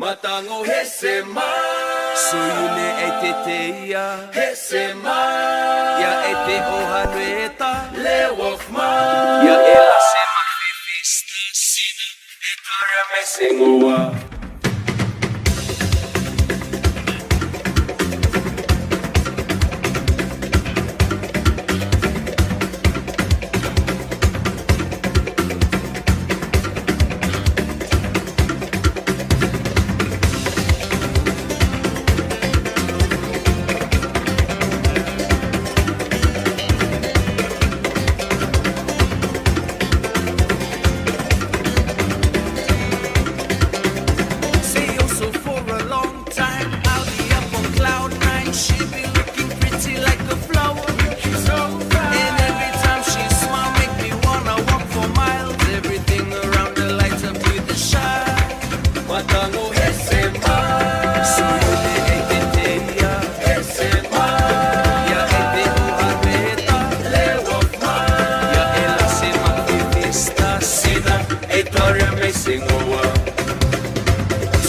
Matango hesema Suyune eteteia hesema Ya ete ohanueta lewofma Ya ela sema fifista sina etara mesengoa. Matango hesema Suyune eteteia hesema Ya ete ohanueta lewofma Ya ela sema fifista sina etara mesengoa.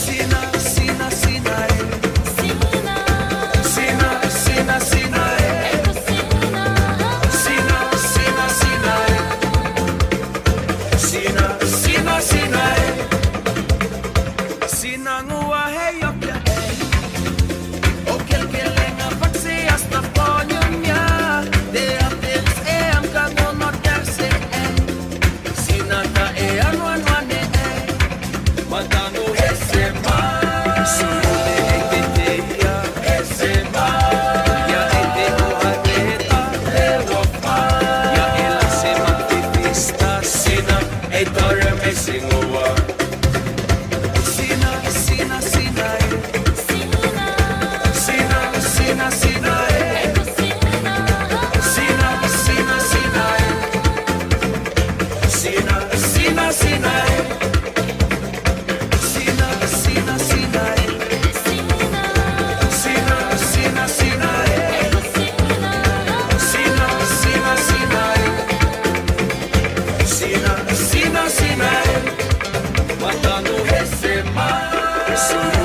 Sina sina sina Sina sina sina Sina sina sina Sina sina sina Sinangua hey opya Okel kelenga paksi hasta ponyumya De apels am kago not darse Sinata anwane Matango hesema Suyune eteteia hesema Ya ete ohanueta lewofma Ya ela sema fifista sina etara mesengoa. Sina sina sina Sina sina sina Sina sina sina Sina sina sina Sina sina sina Sina sina sina Sina sina sina Sina sina sina Matango hesema Suyune